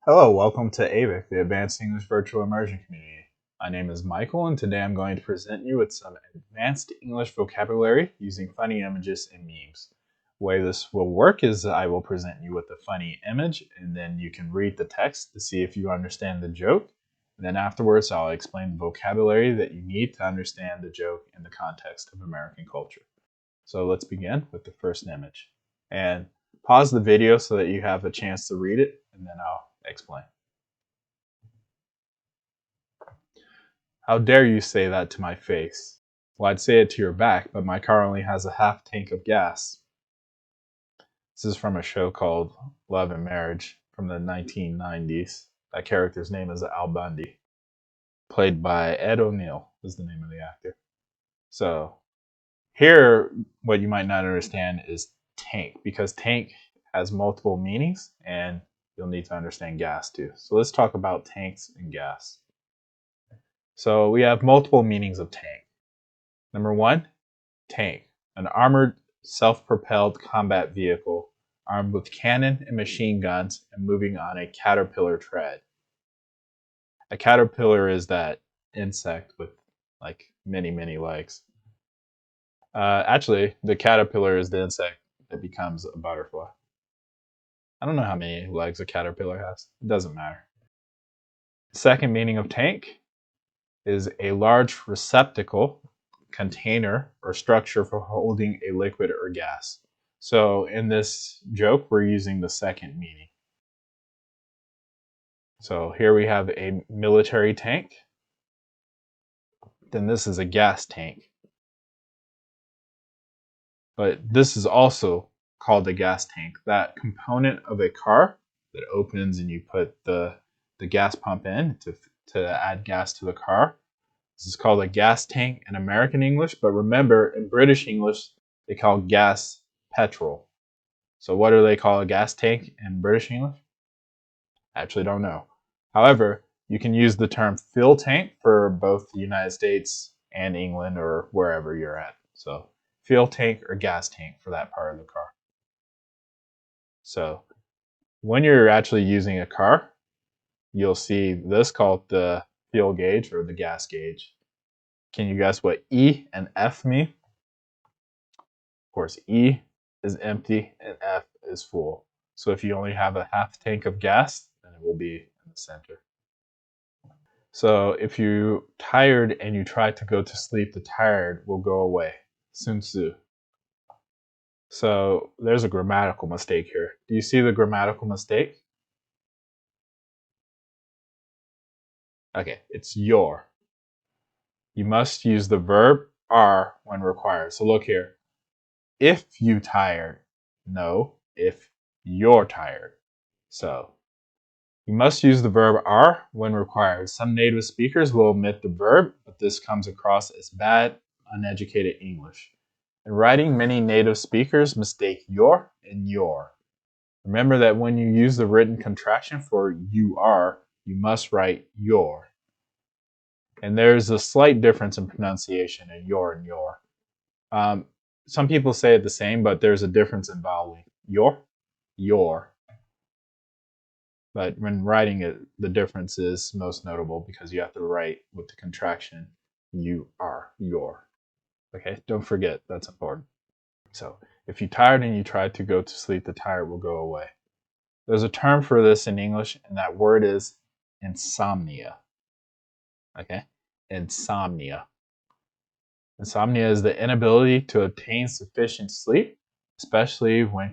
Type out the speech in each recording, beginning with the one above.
Hello, welcome to AVIC, the Advanced English Virtual Immersion Community. My name is Michael, and today I'm going to present you with some advanced English vocabulary using funny images and memes. The way this will work is I will present you with a funny image, and then you can read the text to see if you understand the joke. And then afterwards, I'll explain the vocabulary that you need to understand the joke in the context of American culture. So let's begin with the first image. And pause the video so that you have a chance to read it, and then I'll explain. How dare you say that to my face? Well, I'd say it to your back, but my car only has a half tank of gas. This is from a show called Love and Marriage from the 1990s. That character's name is Al Bundy. Played by Ed O'Neill is the name of the actor. So here, what you might not understand is tank, because tank has multiple meanings, and you'll need to understand gas too. So let's talk about tanks and gas. So we have multiple meanings of tank. Number one, tank, an armored, self-propelled combat vehicle armed with cannon and machine guns and moving on a caterpillar tread. A caterpillar is that insect with like many legs. Actually, the caterpillar is the insect that becomes a butterfly. I don't know how many legs a caterpillar has. It doesn't matter. Second meaning of tank is a large receptacle, container, or structure for holding a liquid or gas. So in this joke, we're using the second meaning. So here we have a military tank. Then this is a gas tank. But this is also called a gas tank. That component of a car that opens and you put the gas pump in to add gas to the car. This is called a gas tank in American English, but remember, in British English, they call gas petrol. So what do they call a gas tank in British English? I actually don't know. However, you can use the term fuel tank for both the United States and England or wherever you're at. So fuel tank or gas tank for that part of the car. So when you're actually using a car, you'll see this called the fuel gauge or the gas gauge. Can you guess what E and F mean? Of course, E is empty and F is full. So if you only have a half tank of gas, then it will be in the center. So if you're tired and you try to go to sleep, the tired will go away. Sun Tzu. So there's a grammatical mistake here. Do you see the grammatical mistake? Okay, it's your. You must use the verb are when required. So look here. If you tired, no, if you're tired. So you must use the verb are when required. Some native speakers will omit the verb, but this comes across as bad, uneducated English. In writing, many native speakers mistake your and your. Remember that when you use the written contraction for you are, you must write your. And there's a slight difference in pronunciation in your and your. Some people say it the same, but there's a difference in voweling. Your. But when writing it, the difference is most notable because you have to write with the contraction you are, your. Okay, don't forget, that's important. So if you're tired and you try to go to sleep, the tired will go away. There's a term for this in English, and that word is insomnia. Okay, insomnia. Insomnia is the inability to obtain sufficient sleep, especially when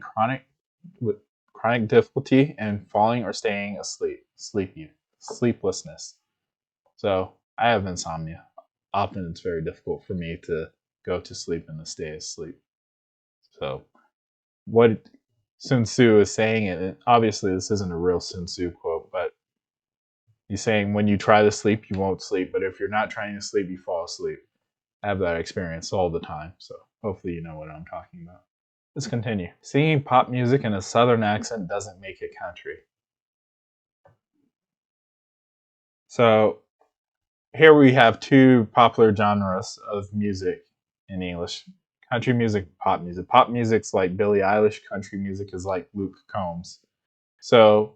with chronic difficulty in falling or staying asleep, sleeplessness. So I have insomnia. Often it's very difficult for me to go to sleep and to stay asleep. So what Sun Tzu is saying, and obviously this isn't a real Sun Tzu quote, but he's saying when you try to sleep, you won't sleep. But if you're not trying to sleep, you fall asleep. I have that experience all the time. So hopefully you know what I'm talking about. Let's continue. Singing pop music in a southern accent doesn't make it country. So here we have two popular genres of music in English. Country music, pop music. Pop music's like Billie Eilish, country music is like Luke Combs. So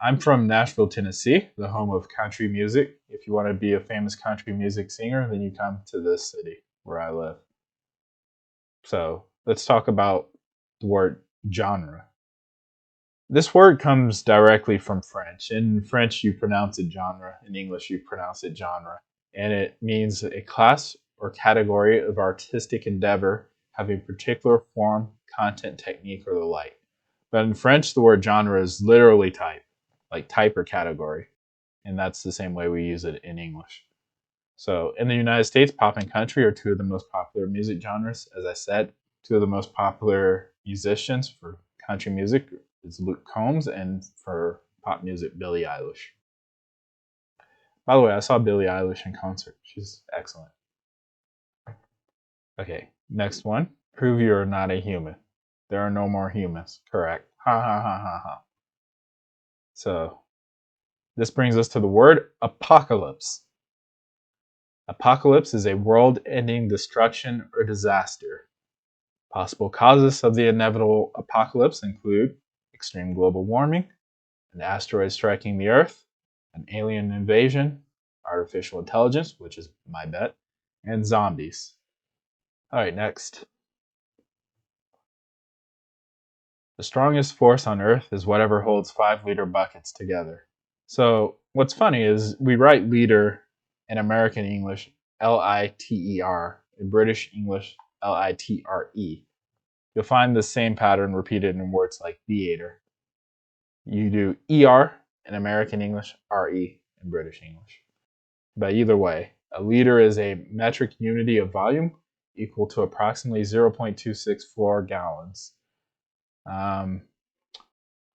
I'm from Nashville, Tennessee, the home of country music. If you want to be a famous country music singer, then you come to this city where I live. So let's talk about the word genre. This word comes directly from French. In French, you pronounce it genre. In English, you pronounce it genre. And it means a class or category of artistic endeavor having particular form, content, technique, or the like. But in French, the word genre is literally type, like type or category. And that's the same way we use it in English. So in the United States, pop and country are two of the most popular music genres. As I said, two of the most popular musicians for country music is Luke Combs, and for pop music, Billie Eilish. By the way, I saw Billie Eilish in concert. She's excellent. Okay, next one. Prove you are not a human. There are no more humans. Correct. Ha ha ha ha ha. So this brings us to the word apocalypse. Apocalypse is a world-ending destruction or disaster. Possible causes of the inevitable apocalypse include extreme global warming, an asteroid striking the Earth, an alien invasion, artificial intelligence, which is my bet, and zombies. All right, next. The strongest force on Earth is whatever holds 5-liter buckets together. So, what's funny is we write liter in American English Liter, in British English Litre. You'll find the same pattern repeated in words like theater. You do ER in American English, RE in British English. But either way, a liter is a metric unity of volume equal to approximately 0.264 gallons.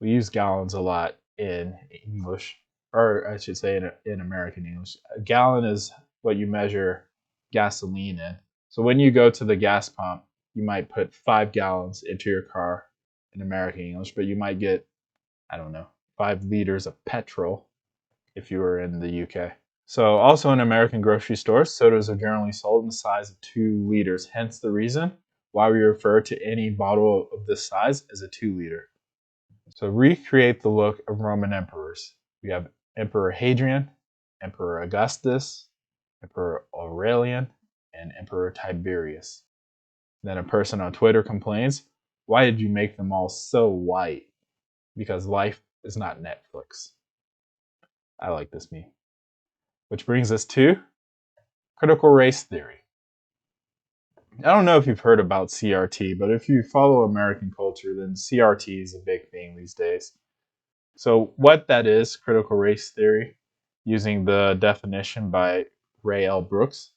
We use gallons a lot in English, or I should say in American English. A gallon is what you measure gasoline in. So when you go to the gas pump, you might put 5 gallons into your car in American English, but you might get, I don't know, 5 liters of petrol if you were in the UK. So also in American grocery stores, sodas are generally sold in the size of 2 liters, hence the reason why we refer to any bottle of this size as a 2 liter. So recreate the look of Roman emperors. We have Emperor Hadrian, Emperor Augustus, Emperor Aurelian, and Emperor Tiberius. Then a person on Twitter complains, why did you make them all so white? Because life is not Netflix. I like this meme. Which brings us to critical race theory. I don't know if you've heard about CRT, but if you follow American culture, then CRT is a big thing these days. So what that is, critical race theory, using the definition by Ray L. Brooks,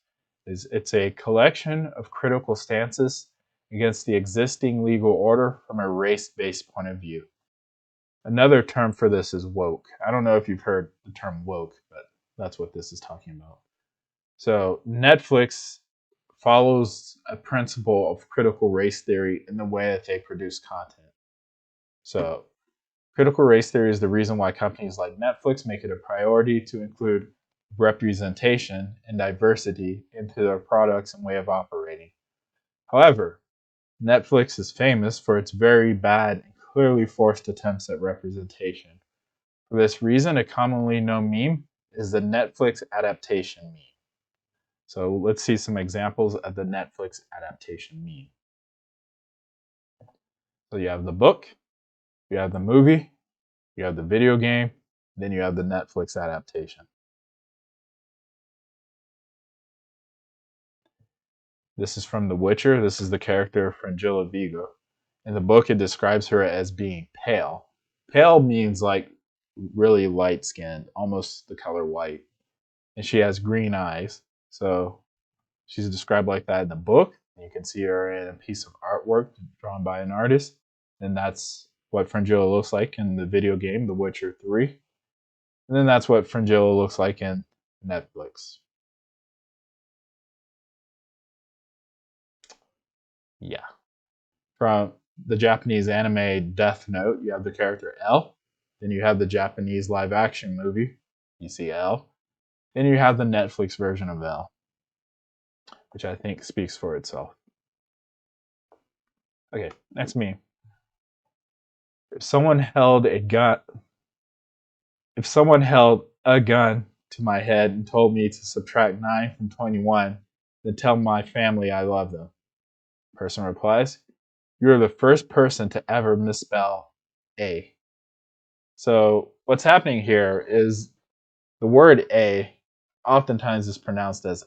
is it's a collection of critical stances against the existing legal order from a race-based point of view. Another term for this is woke. I don't know if you've heard the term woke, but that's what this is talking about. So Netflix follows a principle of critical race theory in the way that they produce content. So critical race theory is the reason why companies like Netflix make it a priority to include representation and diversity into their products and way of operating. However, Netflix is famous for its very bad and clearly forced attempts at representation. For this reason, a commonly known meme is the Netflix adaptation meme. So let's see some examples of the Netflix adaptation meme. So you have the book, you have the movie, you have the video game, then you have the Netflix adaptation. This is from The Witcher. This is the character Fringilla Vigo. In the book, it describes her as being pale. Pale means like really light skinned, almost the color white. And she has green eyes. So she's described like that in the book. You can see her in a piece of artwork drawn by an artist. And that's what Fringilla looks like in the video game, The Witcher 3. And then that's what Fringilla looks like in Netflix. Yeah. From the Japanese anime Death Note, you have the character L. Then you have the Japanese live action movie, you see L. Then you have the Netflix version of L, which I think speaks for itself. Okay, next meme. If someone held a gun, If someone held a gun to my head and told me to subtract 9 from 21, then tell my family I love them. Person replies, you're the first person to ever misspell A. So what's happening here is the word A oftentimes is pronounced as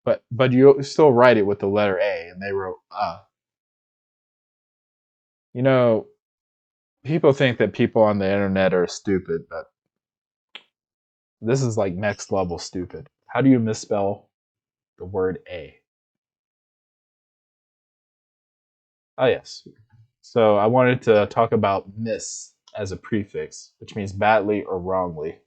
but you still write it with the letter A, and they wrote You know, people think that people on the internet are stupid, but this is like next level stupid. How do you misspell the word A? Oh, yes. So I wanted to talk about miss as a prefix, which means badly or wrongly.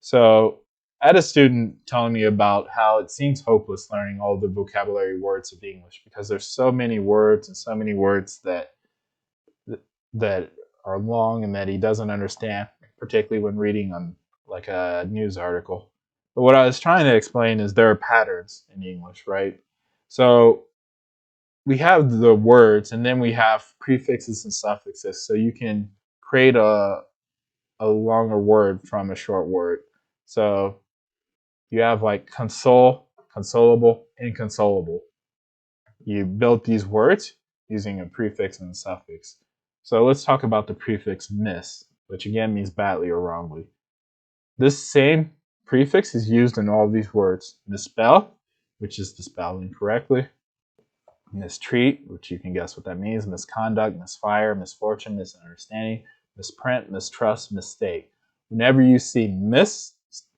So I had a student telling me about how it seems hopeless learning all the vocabulary words of English because there's so many words and so many words that are long and that he doesn't understand, particularly when reading on like a news article. But what I was trying to explain is there are patterns in English, right? So we have the words and then we have prefixes and suffixes. So you can create a longer word from a short word. So you have like console, consolable, inconsolable. You build these words using a prefix and a suffix. So let's talk about the prefix miss, which again means badly or wrongly. This same prefix is used in all of these words. Misspell, which is to spell incorrectly. Mistreat, which you can guess what that means. Misconduct, misfire, misfortune, misunderstanding, misprint, mistrust, mistake. Whenever you see miss,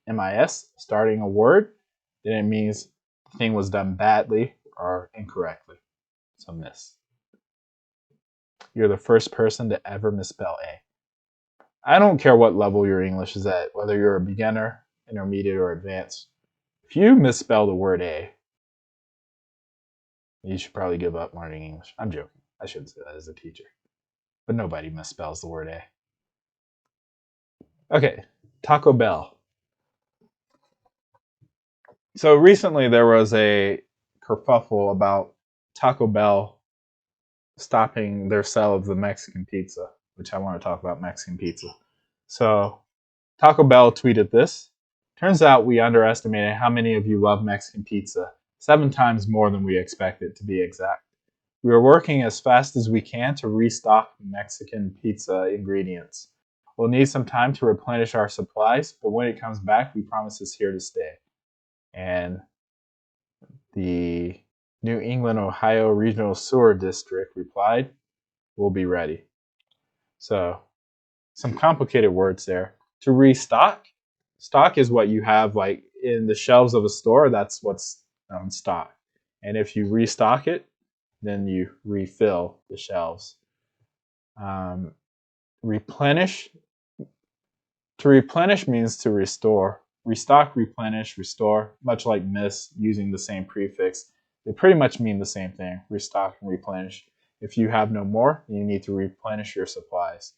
M-I-S, starting a word, then it means the thing was done badly or incorrectly. So miss. You're the first person to ever misspell A. I don't care what level your English is at, whether you're a beginner, intermediate, or advanced. If you misspell the word A, you should probably give up learning English. I'm joking. I shouldn't say that as a teacher. But nobody misspells the word A. Okay, Taco Bell. So recently there was a kerfuffle about Taco Bell stopping their sale of the Mexican pizza, which I want to talk about Mexican pizza. So Taco Bell tweeted this. Turns out we underestimated how many of you love Mexican pizza, 7 times more than we expected to be exact. We are working as fast as we can to restock Mexican pizza ingredients. We'll need some time to replenish our supplies, but when it comes back, we promise it's here to stay. And the New England, Ohio Regional Sewer District replied, we'll be ready. So, some complicated words there. To restock, stock is what you have like in the shelves of a store, that's what's on stock. And if you restock it, then you refill the shelves. Replenish. To replenish means to restore. Restock, replenish, restore, much like miss, using the same prefix. They pretty much mean the same thing, restock and replenish. If you have no more, you need to replenish your supplies.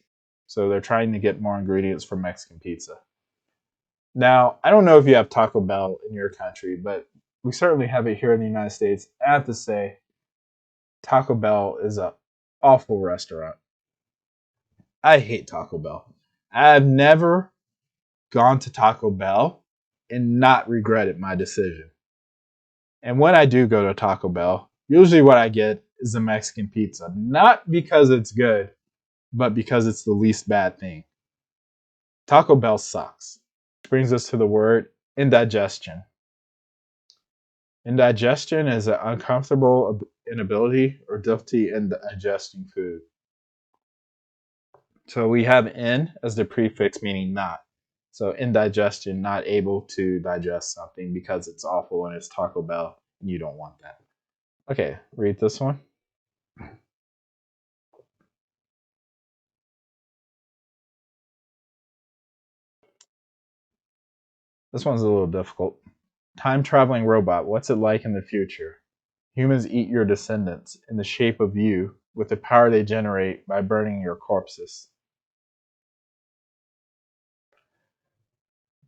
So they're trying to get more ingredients for Mexican pizza. Now, I don't know if you have Taco Bell in your country, but we certainly have it here in the United States. I have to say, Taco Bell is an awful restaurant. I hate Taco Bell. I've never gone to Taco Bell and not regretted my decision. And when I do go to Taco Bell, usually what I get is a Mexican pizza. Not because it's good, but because it's the least bad thing. Taco Bell sucks. Which brings us to the word indigestion. Indigestion is an uncomfortable inability or difficulty in digesting food. So we have in as the prefix meaning not. So indigestion, not able to digest something because it's awful and it's Taco Bell and you don't want that. Okay, read this one. This one's a little difficult. Time traveling robot, what's it like in the future? Humans eat your descendants in the shape of you with the power they generate by burning your corpses.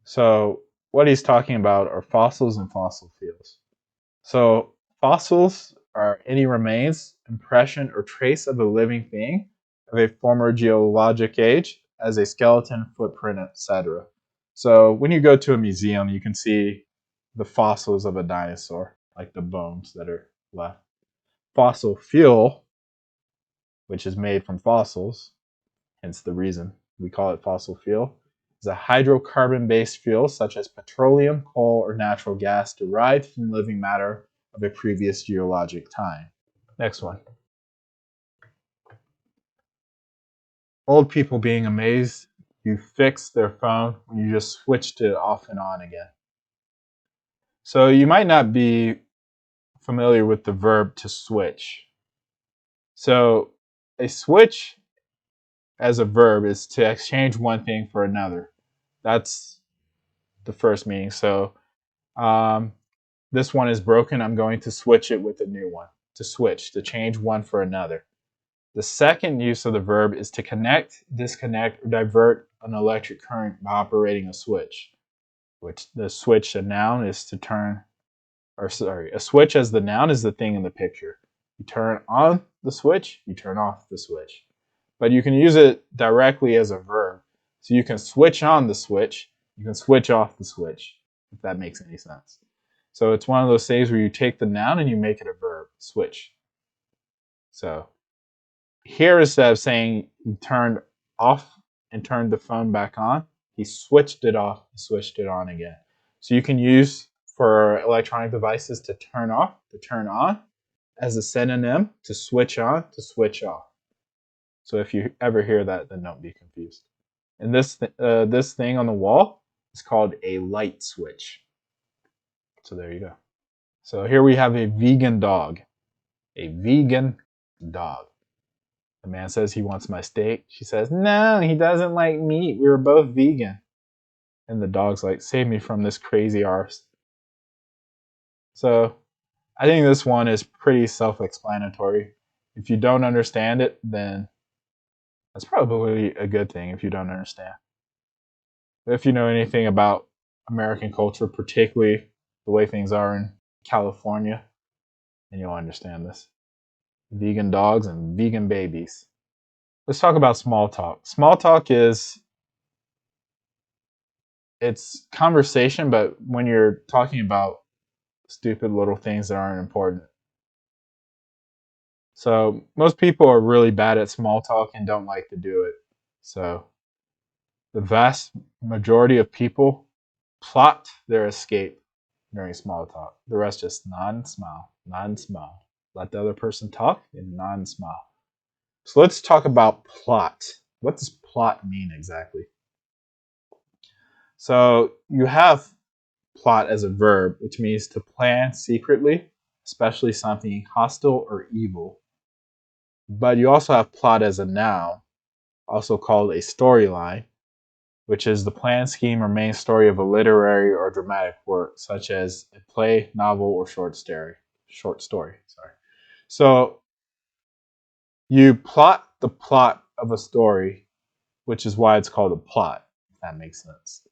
So, what he's talking about are fossils and fossil fuels. So, fossils are any remains, impression, or trace of a living thing of a former geologic age, as a skeleton, footprint, etc. So when you go to a museum, you can see the fossils of a dinosaur, like the bones that are left. Fossil fuel, which is made from fossils, hence the reason we call it fossil fuel, is a hydrocarbon-based fuel such as petroleum, coal, or natural gas derived from living matter of a previous geologic time. Next one. Old people being amazed you fixed their phone when you just switched it off and on again. So you might not be familiar with the verb to switch. So a switch as a verb is to exchange one thing for another. That's the first meaning. So this one is broken. I'm going to switch it with a new one. To switch, to change one for another. The second use of the verb is to connect, disconnect, or divert an electric current by operating a switch. Which the switch, a noun, is to turn, a switch as the noun is the thing in the picture. You turn on the switch, you turn off the switch. But you can use it directly as a verb. So you can switch on the switch, you can switch off the switch, if that makes any sense. So it's one of those things where you take the noun and you make it a verb, switch. So here, instead of saying he turned off and turned the phone back on, he switched it off and switched it on again. So you can use for electronic devices to turn off, to turn on, as a synonym to switch on, to switch off. So if you ever hear that, then don't be confused. And this thing on the wall is called a light switch. So there you go. So here we have a vegan dog. A vegan dog. The man says he wants my steak. She says, no, he doesn't like meat. We were both vegan. And the dog's like, save me from this crazy arse. So I think this one is pretty self-explanatory. If you don't understand it, then that's probably a good thing if you don't understand. But if you know anything about American culture, particularly the way things are in California, then you'll understand this. Vegan dogs and vegan babies. Let's talk about small talk. Small talk it's conversation, but when you're talking about stupid little things that aren't important. So most people are really bad at small talk and don't like to do it. So the vast majority of people plot their escape during small talk. The rest just nod and smile, nod and smile. Let the other person talk and nod and smile. So let's talk about plot. What does plot mean exactly? So you have plot as a verb, which means to plan secretly, especially something hostile or evil. But you also have plot as a noun, also called a storyline, which is the plan, scheme, or main story of a literary or dramatic work, such as a play, novel, or short story. So you plot the plot of a story, which is why it's called a plot, if that makes sense.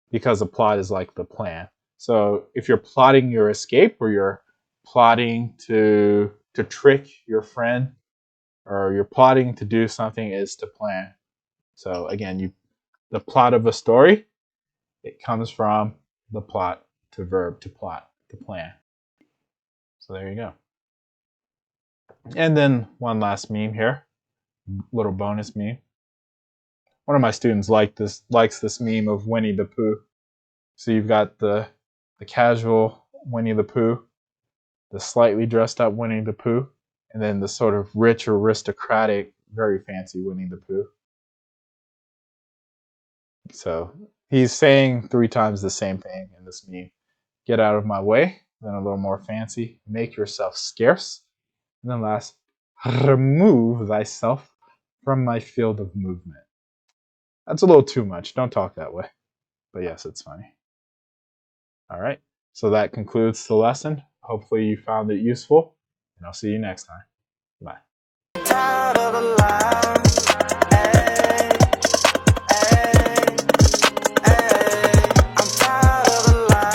Because a plot is like the plan. So if you're plotting your escape or you're plotting to trick your friend or you're plotting to do something, is to plan. So again, the plot of a story, it comes from the plot to verb to plot to plan. So there you go. And then one last meme here, little bonus meme. One of my students likes this meme of Winnie the Pooh. So you've got the casual Winnie the Pooh, the slightly dressed up Winnie the Pooh, and then the sort of rich aristocratic, very fancy Winnie the Pooh. So he's saying 3 times the same thing in this meme. Get out of my way, then a little more fancy, make yourself scarce, and then last, remove thyself from my field of movement. That's a little too much. Don't talk that way. But yes, it's funny. All right. So that concludes the lesson. Hopefully you found it useful, and I'll see you next time. Bye.